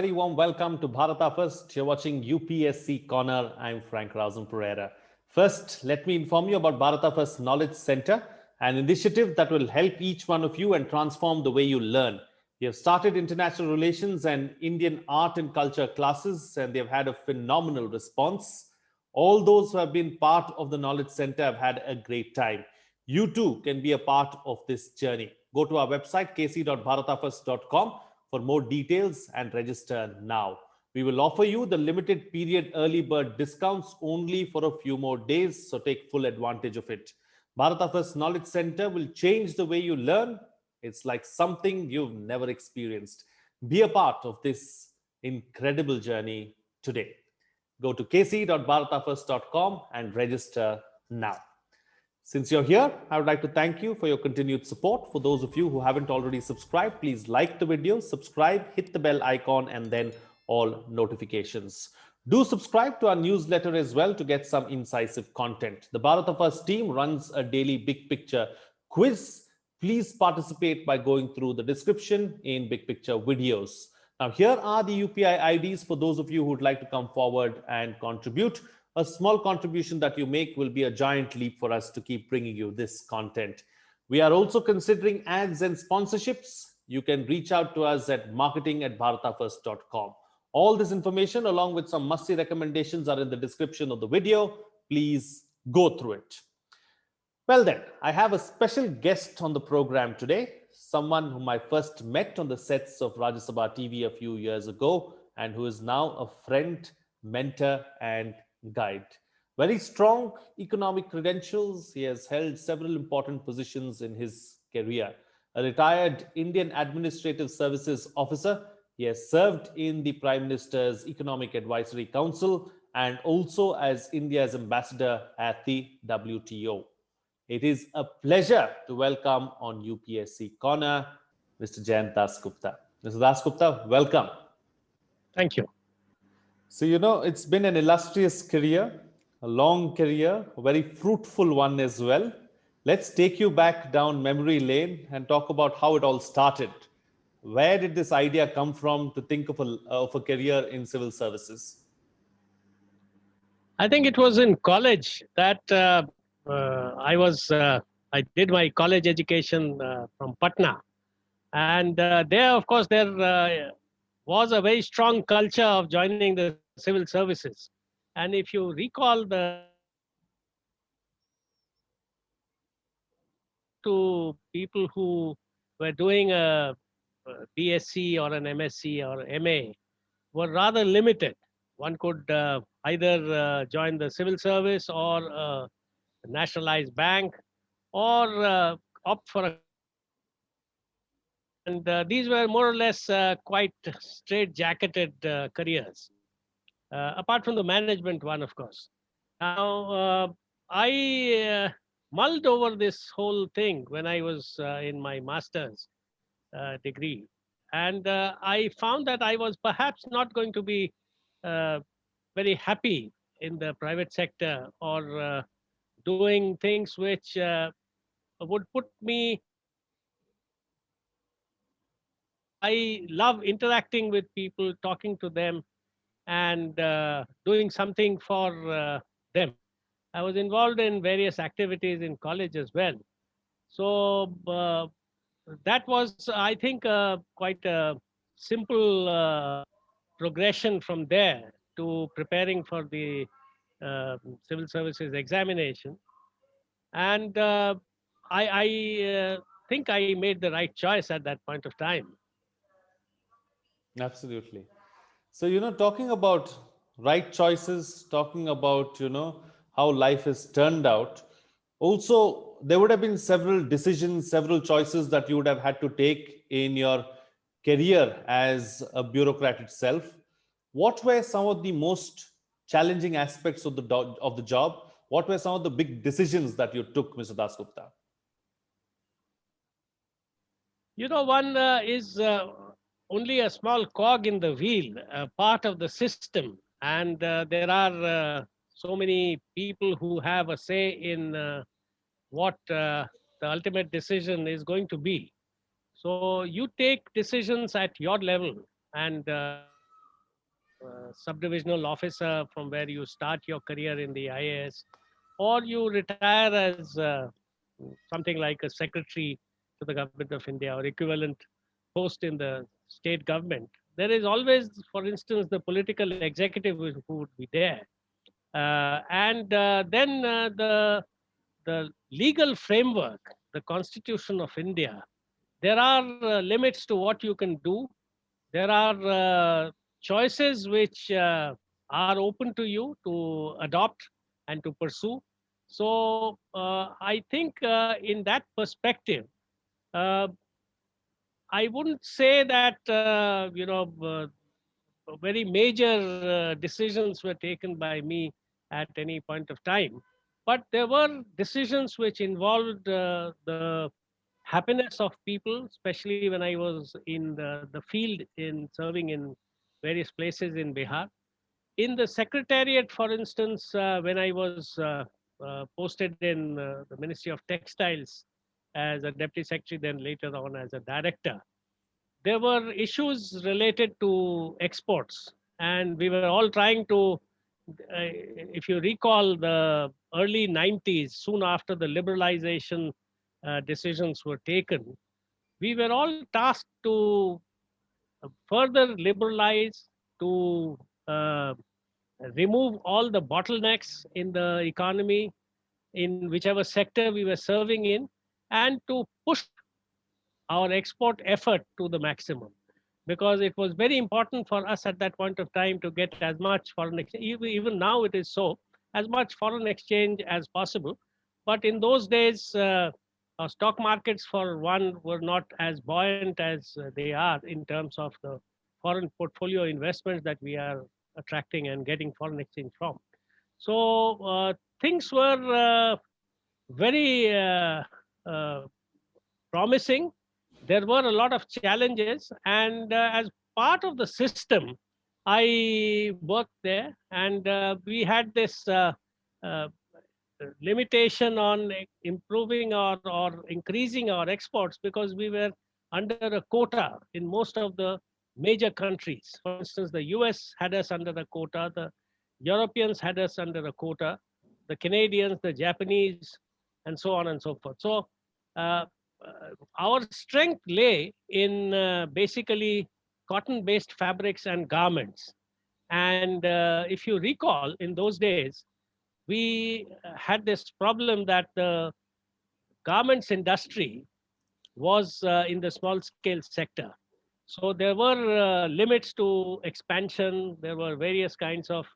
very warm welcome to Bharata First. You're watching UPSC Corner. I'm Rausan Pereira. First, let me inform you about Bharata First Knowledge Center, an initiative that will help each one of you and transform the way you learn. We have started international relations and Indian art and culture classes, and they've had a phenomenal response. All those who have been part of the Knowledge Center have had a great time. You too can be a part of this journey. Go to our website, kc.bharatafirst.com, for more details and register now. We will offer you the limited period early bird discounts only for a few more days, so take full advantage of it. Bharata First Knowledge Center will change the way you learn. It's like something you've never experienced. Be a part of this incredible journey today. Go to kc.bharatafirst.com and register now. Since you're here, I would like to thank you for your continued support. For those of you who haven't already subscribed, please like the video, subscribe, hit the bell icon, and then all notifications. Do subscribe to our newsletter as well to get some incisive content. The Bharata First team runs a daily big picture quiz. Please participate by going through the description in big picture videos. Now, here are the UPI IDs for those of you who would like to come forward and contribute. A small contribution that you make will be a giant leap for us to keep bringing you this content. We are also considering ads and sponsorships. You can reach out to us at marketing@bharatafirst.com. All this information, along with some must-see recommendations, are in the description of the video. Please go through it. Well then, I have a special guest on the program today, someone whom I first met on the sets of Rajya Sabha TV a few years ago, and who is now a friend, mentor, and guide. Very strong economic credentials. He has held several important positions in his career. A retired Indian Administrative Services officer, he has served in the Prime Minister's Economic Advisory Council and also as India's ambassador at the WTO. It is a pleasure to welcome on UPSC Corner, Mr. Jayant Dasgupta. Mr. Dasgupta, welcome. Thank you. So, it's been an illustrious career, a long career, a very fruitful one as well. Let's take you back down memory lane and talk about how it all started. Where did this idea come from to think of a career in civil services? I think it was in college that I did my college education from Patna. And there, of course, there was a very strong culture of joining the civil services. And if you recall to people who were doing a BSc or an MSc or MA were rather limited. One could either join the civil service or a nationalized bank or opt for a. And these were more or less quite straight-jacketed careers, apart from the management one, of course. Now, I mulled over this whole thing when I was in my master's degree. And I found that I was perhaps not going to be very happy in the private sector or doing things which would put me. I love interacting with people, talking to them, and doing something for them. I was involved in various activities in college as well. So that was, I think, quite a simple progression from there to preparing for the civil services examination. And I think I made the right choice at that point of time. Absolutely. So, talking about right choices, talking about, how life has turned out, also, there would have been several decisions, several choices that you would have had to take in your career as a bureaucrat itself. What were some of the most challenging aspects of the job? What were some of the big decisions that you took, Mr. Dasgupta? One is only a small cog in the wheel, part of the system. And there are so many people who have a say in what the ultimate decision is going to be. So you take decisions at your level and subdivisional officer from where you start your career in the IAS, or you retire as something like a secretary to the government of India or equivalent post in the state government. There is always, for instance, the political executive who would be there. And then the legal framework, the Constitution of India, there are limits to what you can do. There are choices which are open to you to adopt and to pursue. So I think in that perspective, uh, I wouldn't say that very major decisions were taken by me at any point of time, but there were decisions which involved the happiness of people, especially when I was in the field in serving in various places in Bihar. In the secretariat, for instance, when I was posted in the Ministry of Textiles as a deputy secretary, then later on as a director, there were issues related to exports, and we were all trying to, if you recall, the early 90s, soon after the liberalization decisions were taken, we were all tasked to further liberalize, to uh, remove all the bottlenecks in the economy in whichever sector we were serving in, and to push our export effort to the maximum, because it was very important for us at that point of time to get as much foreign exchange. Even now it is so, as much foreign exchange as possible. But in those days, our stock markets, for one, were not as buoyant as they are in terms of the foreign portfolio investments that we are attracting and getting foreign exchange from. So things were very promising. There were a lot of challenges, and as part of the system, I worked there, and we had this uh, limitation on improving or increasing our exports, because we were under a quota in most of the major countries. For instance, the US had us under a quota, the Europeans had us under a quota, the Canadians, the Japanese, and so on and so forth. So uh, our strength lay in basically cotton-based fabrics and garments. And if you recall, in those days, we had this problem that the garments industry was in the small scale sector. So there were limits to expansion. There were various kinds of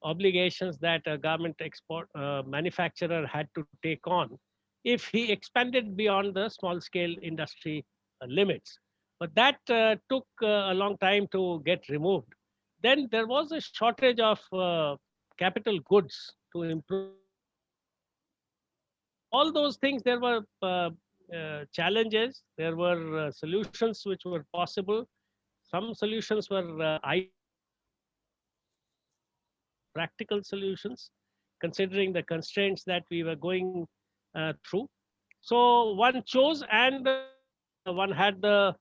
obligations that a garment export manufacturer had to take on if he expanded beyond the small scale industry limits. But that took a long time to get removed. Then there was a shortage of capital goods to improve. So all those things, there were challenges, there were solutions which were possible. Some solutions were practical solutions, considering the constraints that we were going through. So one chose, and one had the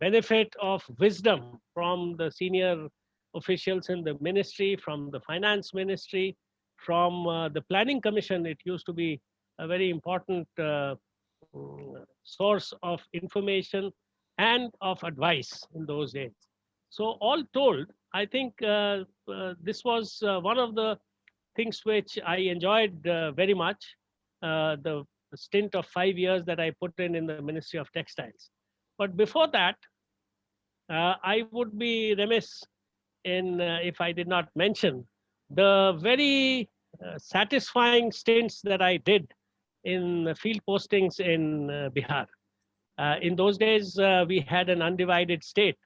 benefit of wisdom from the senior officials in the ministry, from the finance ministry, from the planning commission. It used to be a very important source of information and of advice in those days. So all told, I think this was one of the things which I enjoyed very much, the stint of 5 years that I put in the Ministry of Textiles. But before that, I would be remiss in if I did not mention the very satisfying stints that I did in field postings in Bihar. In those days, we had an undivided state.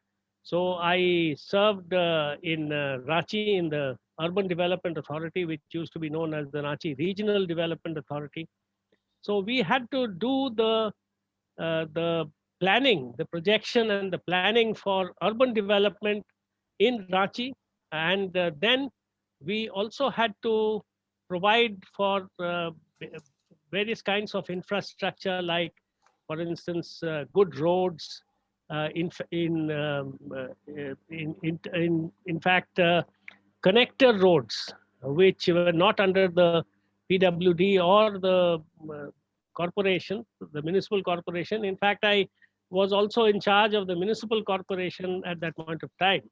So I served in Ranchi in the Urban Development Authority, which used to be known as the Ranchi Regional Development Authority. So we had to do the planning, the projection and the planning for urban development in Ranchi. And then we also had to provide for various kinds of infrastructure, like, for instance, good roads, in fact, connector roads, which were not under the PWD or the corporation, the municipal corporation. In fact, I was also in charge of the municipal corporation at that point of time.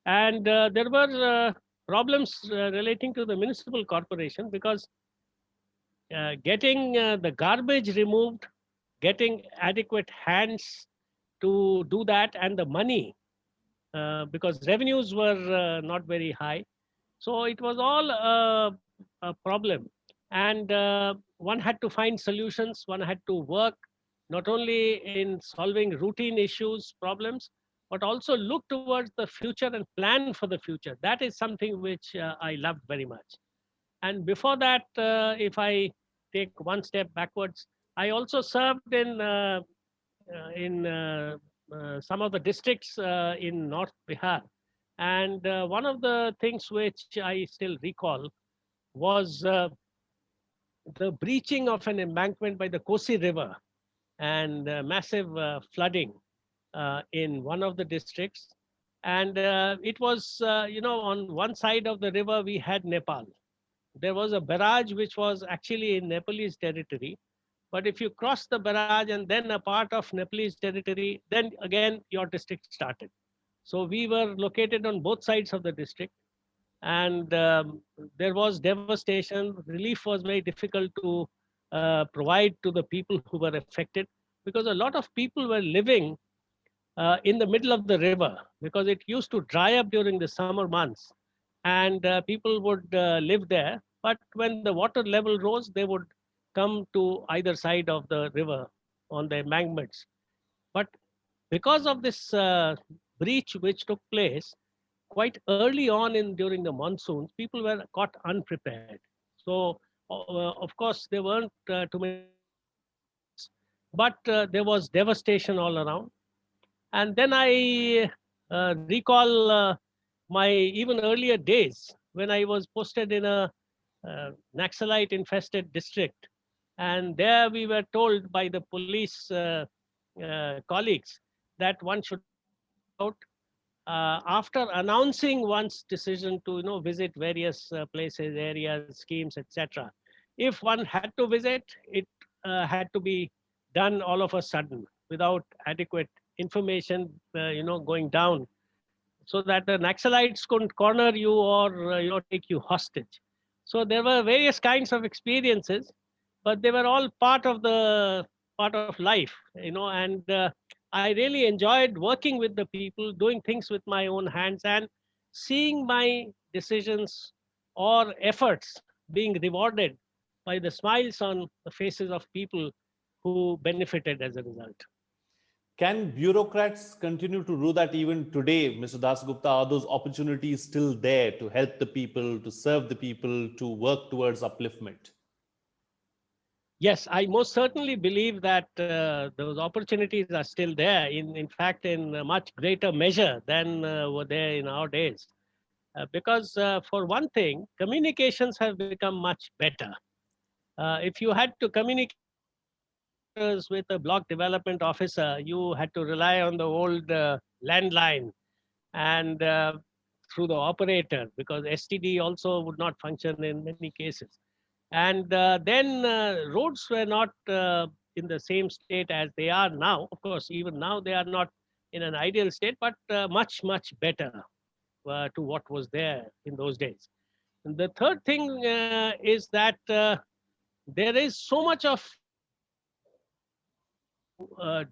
And there were problems relating to the municipal corporation because getting the garbage removed, getting adequate hands to do that, and the money, because revenues were not very high. So it was all a problem. And one had to find solutions, one had to work not only in solving routine issues, problems, but also look towards the future and plan for the future. That is something which I loved very much. And before that, if I take one step backwards, I also served in some of the districts in North Bihar. And one of the things which I still recall was the breaching of an embankment by the Kosi River and massive flooding in one of the districts. And it was, on one side of the river, we had Nepal. There was a barrage which was actually in Nepalese territory. But if you cross the barrage and then a part of Nepalese territory, then again your district started. So we were located on both sides of the district, and there was devastation. Relief was very difficult to provide to the people who were affected, because a lot of people were living in the middle of the river, because it used to dry up during the summer months, and people would live there. But when the water level rose, they would come to either side of the river on the embankments. But because of this breach which took place quite early on in during the monsoons, people were caught unprepared. So, of course, there weren't too many casualties, but there was devastation all around. And then I recall my even earlier days when I was posted in a Naxalite infested district. And there we were told by the police colleagues that one should go out after announcing one's decision to visit various places, areas, schemes, etc. If one had to visit, it had to be done all of a sudden without adequate information, going down, so that the Naxalites couldn't corner you or take you hostage. So there were various kinds of experiences, but they were all part of life, and I really enjoyed working with the people, doing things with my own hands, and seeing my decisions or efforts being rewarded by the smiles on the faces of people who benefited as a result. Can bureaucrats continue to do that even today, Mr. Dasgupta? Are those opportunities still there to help the people, to serve the people, to work towards upliftment? Yes, I most certainly believe that those opportunities are still there, in fact, in a much greater measure than were there in our days. Because for one thing, communications have become much better. If you had to communicate with a block development officer, you had to rely on the old landline and through the operator, because STD also would not function in many cases. And then roads were not in the same state as they are now. Of course, even now they are not in an ideal state, but much, much better to what was there in those days. And the third thing is that there is so much of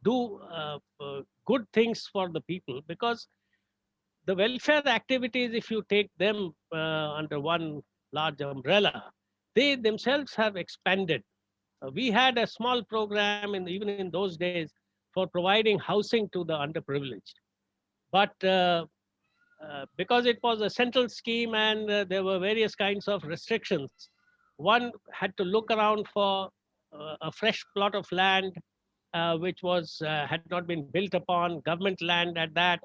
do good things for the people, because the welfare activities, if you take them under one large umbrella, they themselves have expanded. We had a small program even in those days for providing housing to the underprivileged. But because it was a central scheme and there were various kinds of restrictions, one had to look around for a fresh plot of land which had not been built upon, government land at that.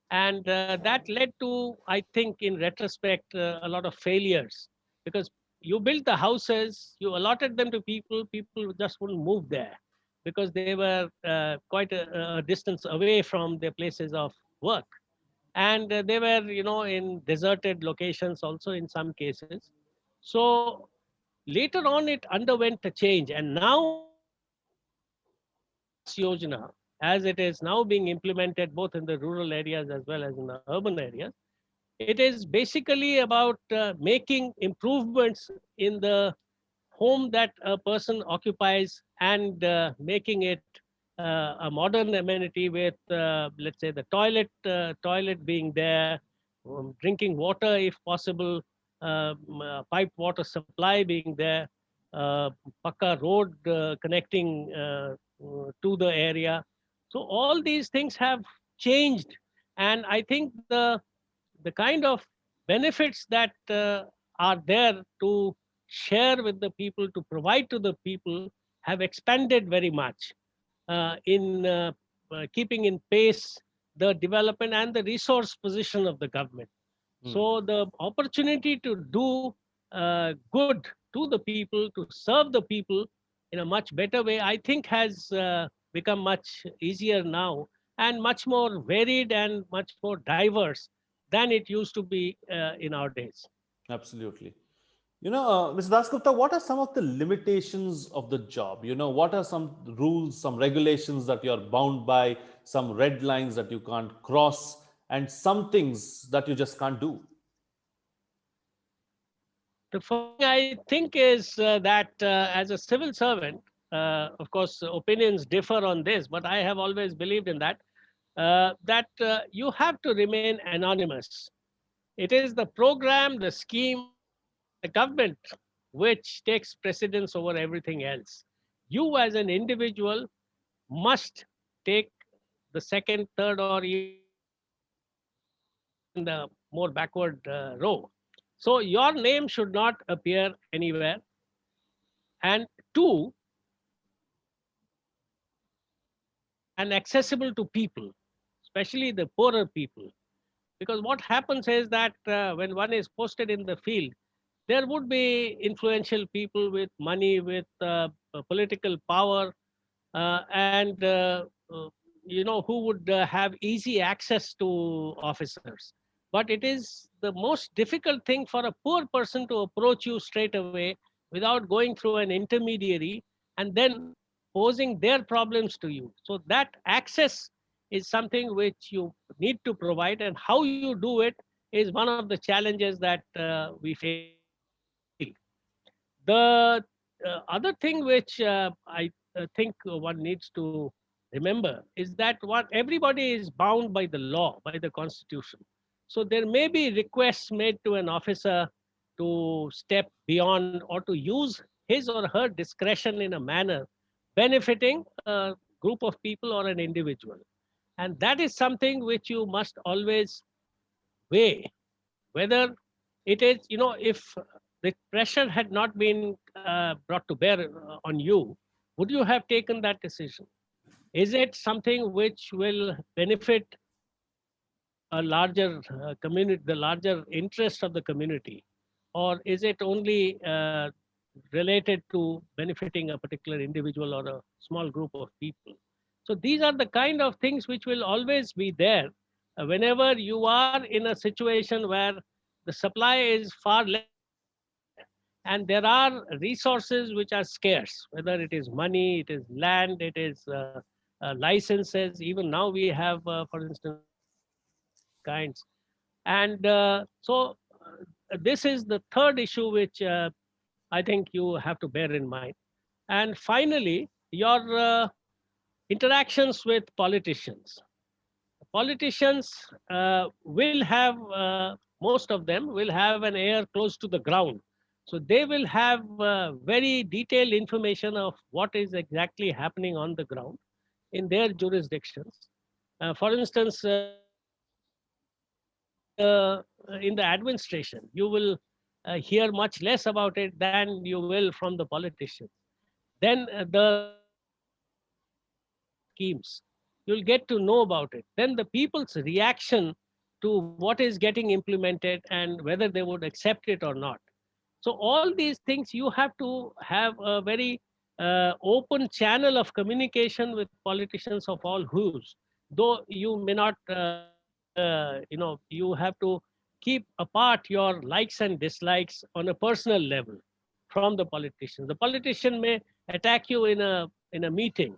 And that led to, I think, in retrospect, a lot of failures, because you built the houses, you allotted them to people, people just wouldn't move there. because they were quite a distance away from their places of work. And they were, in deserted locations also in some cases. So later on, it underwent a change. And now Awas Yojana, as it is now being implemented both in the rural areas as well as in the urban areas, it is basically about making improvements in the home that a person occupies and making it a modern amenity with, let's say, the toilet being there, drinking water if possible, piped water supply being there, pakka road connecting to the area. So all these things have changed, and I think the kind of benefits that are there to share with the people, to provide to the people, have expanded very much in keeping in pace the development and the resource position of the government. So the opportunity to do good to the people, to serve the people in a much better way, I think has become much easier now, and much more varied and much more diverse than it used to be in our days. Absolutely. Mr. Dasgupta, what are some of the limitations of the job? What are some rules, some regulations that you're bound by, some red lines that you can't cross, and some things that you just can't do? The first thing I think is that as a civil servant, of course, opinions differ on this, but I have always believed in that, that you have to remain anonymous. It is the program, the scheme, the government which takes precedence over everything else. You, as an individual, must take the second, third, or even in the more backward row. So your name should not appear anywhere. And two, and accessible to people, especially the poorer people. Because what happens is that when one is posted in the field, there would be influential people with money, with political power, and who would have easy access to officers. But it is the most difficult thing for a poor person to approach you straight away without going through an intermediary and then posing their problems to you. So that access is something which you need to provide, and how you do it is one of the challenges that we face in the field. The other thing which I think one needs to remember is that what everybody is bound by the law, by the constitution. So there may be requests made to an officer to step beyond or to use his or her discretion in a manner benefiting a group of people or an individual. And that is something which you must always weigh, whether it is, if the pressure had not been brought to bear on you, would you have taken that decision? Is it something which will benefit a larger community, the larger interest of the community? Or is it only related to benefiting a particular individual or a small group of people? So these are the kind of things which will always be there whenever you are in a situation where the supply is far less and there are resources which are scarce, whether it is money, it is land, it is licenses. Even now we have, for instance, licenses of various kinds. And this is the third issue which I think you have to bear in mind. And finally, your interactions with politicians. Politicians will have, most of them will have an ear close to the ground. So they will have very detailed information of what is exactly happening on the ground in their jurisdictions. For instance, in the administration, you will hear much less about it than you will from the politicians. Then the schemes, you'll get to know about it. Then the people's reaction to what is getting implemented and whether they would accept it or not. So all these things you have to have a very open channel of communication with politicians of all hues. Though you may not, you have to keep apart your likes and dislikes on a personal level from the politician. The politician may attack you in a meeting,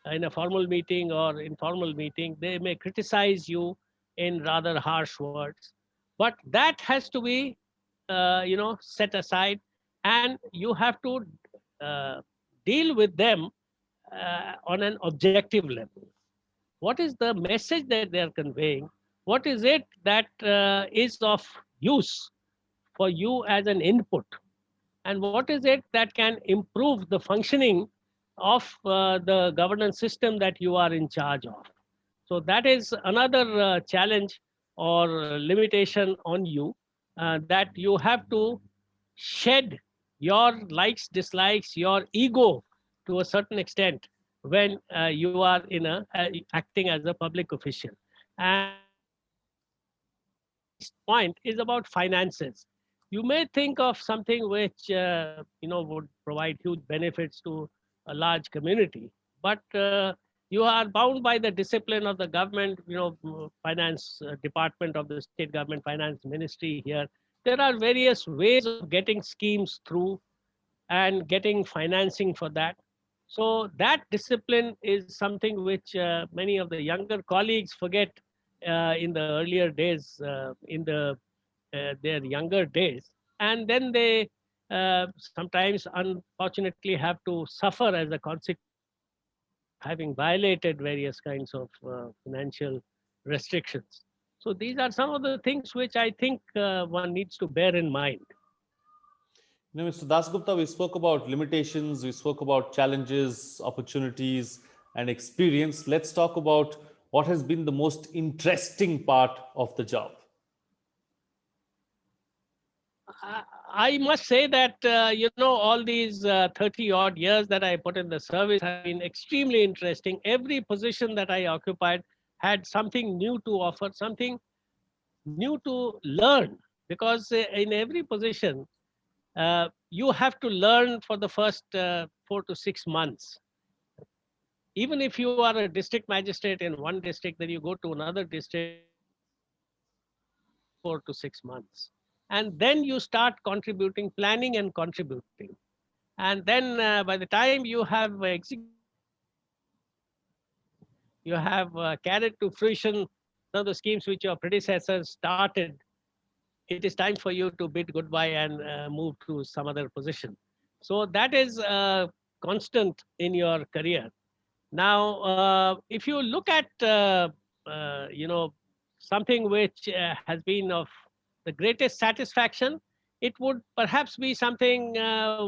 in a formal meeting or informal meeting. They may criticize you in rather harsh words, but that has to be, set aside, and you have to uh, deal with them on an objective level. What is the message that they are conveying? What is it that is of use for you as an input? And what is it that can improve the functioning of the governance system that you are in charge of? So that is another challenge or limitation on you, that you have to shed your likes, dislikes, your ego to a certain extent when you are acting as a public official. And point is about finances. You may think of something which would provide huge benefits to a large community, but you are bound by the discipline of the government, finance department of the state government, finance ministry here. There are various ways of getting schemes through and getting financing for that. So that discipline is something which many of the younger colleagues forget in the earlier days, in their younger days, and then they sometimes unfortunately have to suffer as a consequence, having violated various kinds of financial restrictions. So these are some of the things which I think one needs to bear in mind. Mr. Dasgupta, we spoke about limitations, we spoke about challenges, opportunities, and experience. Let's talk about what has been the most interesting part of the job. I must say that, all these 30 odd years that I put in the service have been extremely interesting. Every position that I occupied had something new to offer, something new to learn, because in every position, you have to learn for the first 4 to 6 months. Even if you are a district magistrate in one district, then you go to another district 4 to 6 months. And then you start contributing, planning and contributing. And then by the time you have you have carried to fruition some of the schemes which your predecessors started, it is time for you to bid goodbye and move to some other position. So that is constant in your career. Now, if you look at, something which has been of the greatest satisfaction, it would perhaps be something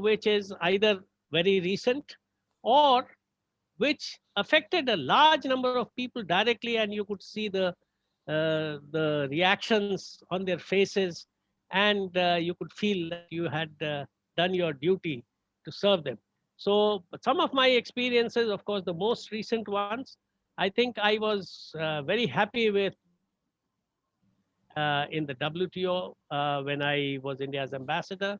which is either very recent or which affected a large number of people directly, and you could see the reactions on their faces, and you could feel that you had done your duty to serve them. So some of my experiences, of course, the most recent ones, I think I was very happy with in the WTO when I was India's ambassador.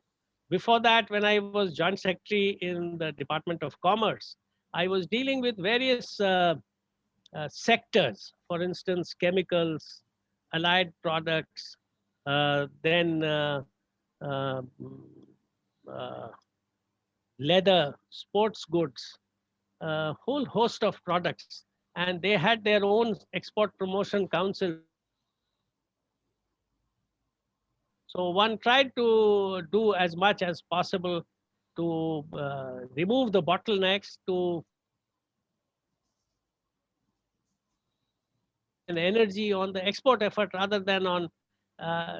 Before that, when I was joint secretary in the Department of Commerce, I was dealing with various sectors, for instance, chemicals, allied products, then uh, uh, leather, sports goods, a whole host of products. And they had their own export promotion council. So one tried to do as much as possible to remove the bottlenecks, to an energy on the export effort rather than on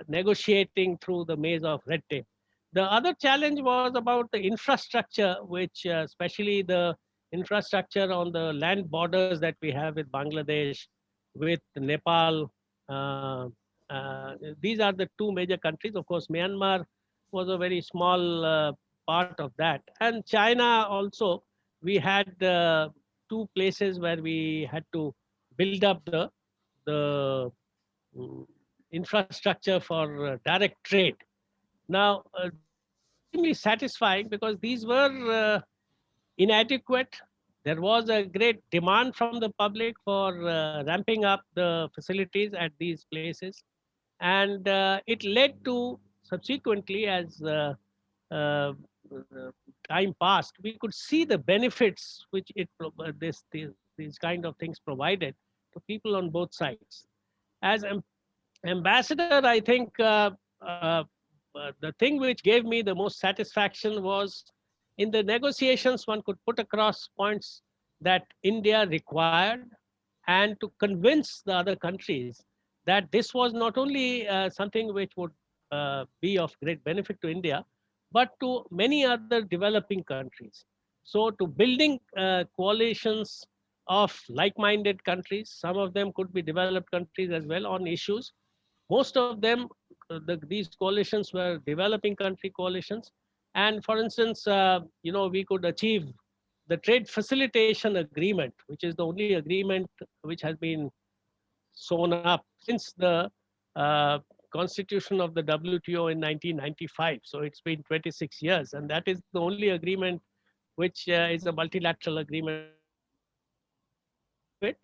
negotiating through the maze of red tape. The other challenge was about the infrastructure, which especially the infrastructure on the land borders that we have with Bangladesh, with Nepal. Uh, these are the two major countries. Of course, Myanmar was a very small part of that. And China also, we had two places where we had to build up the mm, infrastructure for direct trade. Now, these were extremely satisfying because these were inadequate. There was a great demand from the public for ramping up the facilities at these places. And it led to, subsequently, as uh, time passed, we could see the benefits which these kind of things provided to people on both sides. As ambassador, I think the thing which gave me the most satisfaction was in the negotiations, one could put across points that India required and to convince the other countries that this was not only something which would be of great benefit to India, but to many other developing countries. So, to building coalitions of like minded countries, some of them could be developed countries as well on issues. Most of them, these coalitions were developing country coalitions. And for instance, we could achieve the trade facilitation agreement, which is the only agreement which has been sewn up since the constitution of the WTO in 1995. So it's been 26 years, and that is the only agreement which is a multilateral agreement.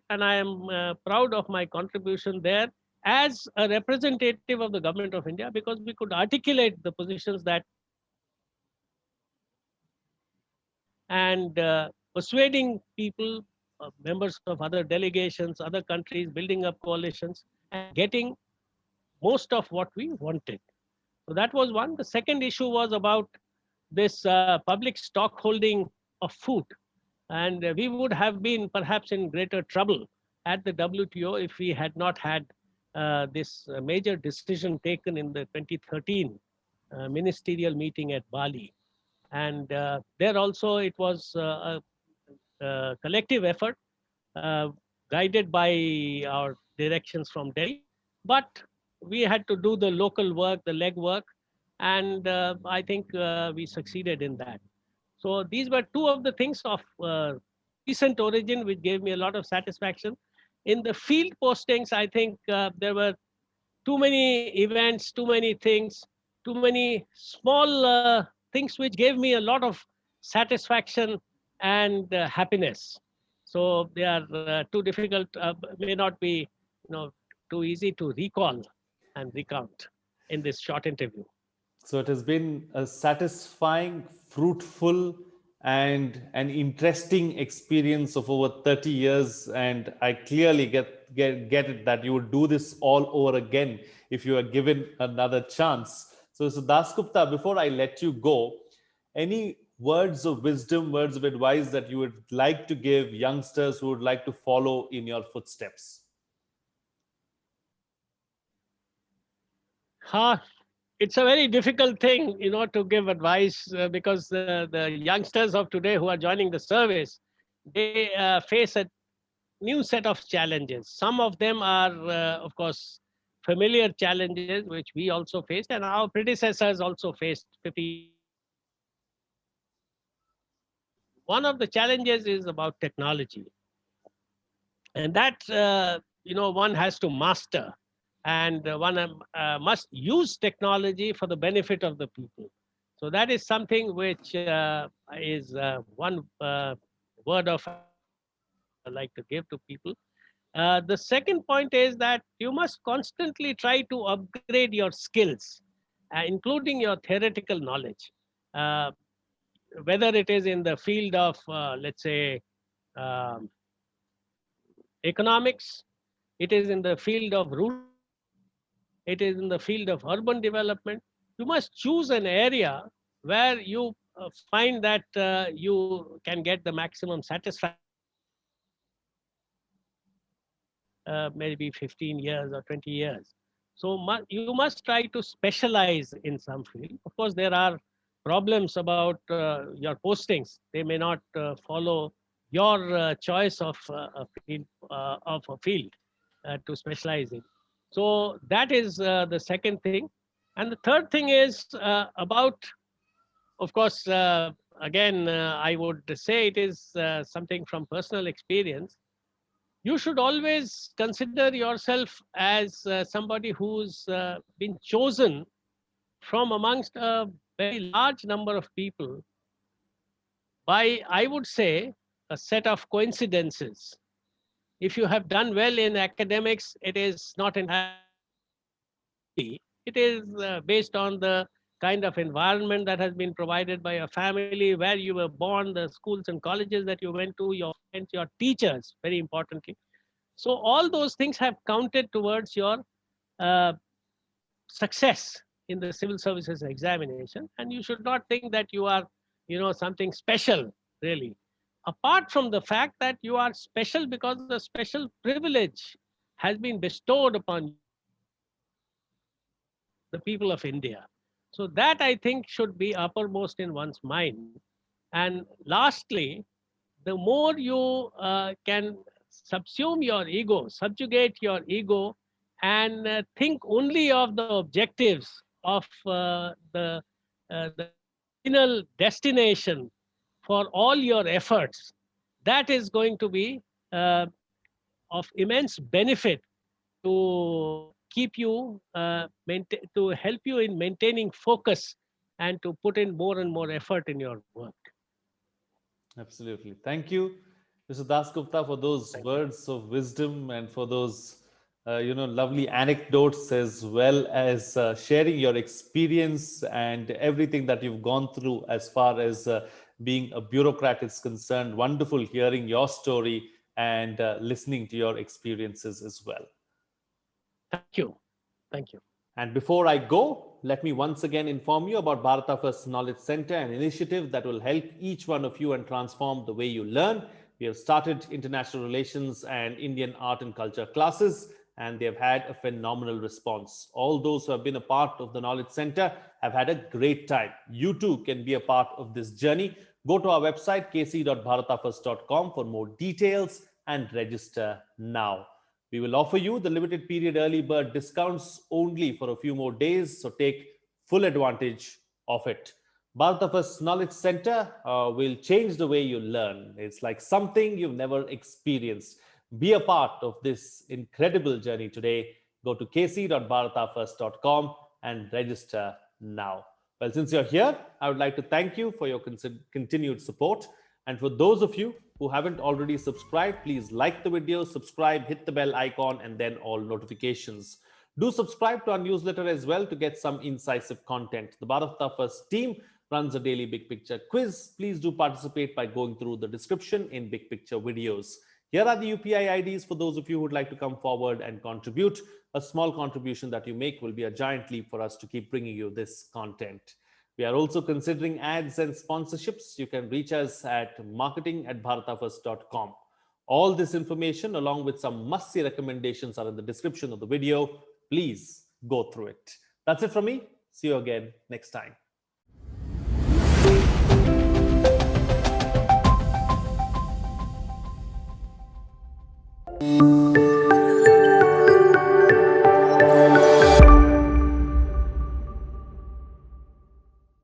And I am proud of my contribution there as a representative of the government of India, because we could articulate the positions that and persuading people, members of other delegations, other countries, building up coalitions and getting most of what we wanted. So that was one. The second issue was about this public stock holding of food. And we would have been perhaps in greater trouble at the WTO if we had not had this major decision taken in the 2013 ministerial meeting at Bali. And there also it was a collective effort uh, guided by our directions from Delhi. But we had to do the local work, the leg work, and I think we succeeded in that. So these were two of the things of recent origin which gave me a lot of satisfaction. In the field postings, I think there were too many events, too many things, too many small things which gave me a lot of satisfaction and happiness. So they are too difficult, may not be, too easy to recall and recount in this short interview. So it has been a satisfying, fruitful, and an interesting experience of over 30 years. And I clearly get it that you would do this all over again if you are given another chance. So Dasgupta, before I let you go, any words of wisdom, words of advice that you would like to give youngsters who would like to follow in your footsteps? It's a very difficult thing, to give advice because the youngsters of today who are joining the service, they face a new set of challenges. Some of them are, of course, familiar challenges which we also faced and our predecessors also faced 50 years ago. One of the challenges is about technology, and that one has to master, and one must use technology for the benefit of the people. So that is something which is one word of advice I would like to give to people. The second point is that you must constantly try to upgrade your skills, including your theoretical knowledge, uh, whether it is in the field of, let's say, um, economics, it is in the field of rural development, it is in the field of urban development. You must choose an area where you find that you can get the maximum satisfaction maybe 15 years or 20 years. So you must try to specialize in some field. Of course, there are problems about your postings. They may not follow your choice of a field to specialize in. So that is the second thing. And the third thing is about, of course, again, I would say it is something from personal experience. You should always consider yourself as somebody who's been chosen from amongst a very large number of people by, I would say, a set of coincidences. If you have done well in academics, it is not entirely. It is based on the kind of environment that has been provided by your family, where you were born, the schools and colleges that you went to, your friends, your teachers, very importantly. So all those things have counted towards your uh, success in the civil services examination, and you should not think that you are, something special, really. Apart from the fact that you are special because a special privilege has been bestowed upon the people of India. So that, I think, should be uppermost in one's mind. And lastly, the more you can subjugate your ego, and think only of the objectives of the final destination for all your efforts, that is going to be of immense benefit to keep you, to help you in maintaining focus and to put in more and more effort in your work. Absolutely. Thank you, Mr. Dasgupta, for those Thank you. words of wisdom and for those, lovely anecdotes, as well as sharing your experience and everything that you've gone through as far as being a bureaucrat is concerned. Wonderful hearing your story and listening to your experiences as well. Thank you. Thank you. And before I go, let me once again inform you about Bharata First Knowledge Center, an initiative that will help each one of you and transform the way you learn. We have started international relations and Indian art and culture classes, and they have had a phenomenal response. All those who have been a part of the Knowledge Center have had a great time. You too can be a part of this journey. Go to our website, kc.bharatafirst.com, for more details and register now. We will offer you the limited period early bird discounts only for a few more days, so take full advantage of it. Bharata First Knowledge Center will change the way you learn. It's like something you've never experienced. Be a part of this incredible journey today. Go to kc.bharatafirst.com and register now. Well, since you're here, I would like to thank you for your continued support. And for those of you who haven't already subscribed, please like the video, subscribe, hit the bell icon, and then all notifications. Do subscribe to our newsletter as well to get some incisive content. The Bharata First team runs a daily big picture quiz. Please do participate by going through the description in big picture videos. Here are the UPI IDs for those of you who would like to come forward and contribute. A small contribution that you make will be a giant leap for us to keep bringing you this content. We are also considering ads and sponsorships. You can reach us at marketing@bharatafirst.com. All this information, along with some must-see recommendations, are in the description of the video. Please go through it. That's it from me. See you again next time.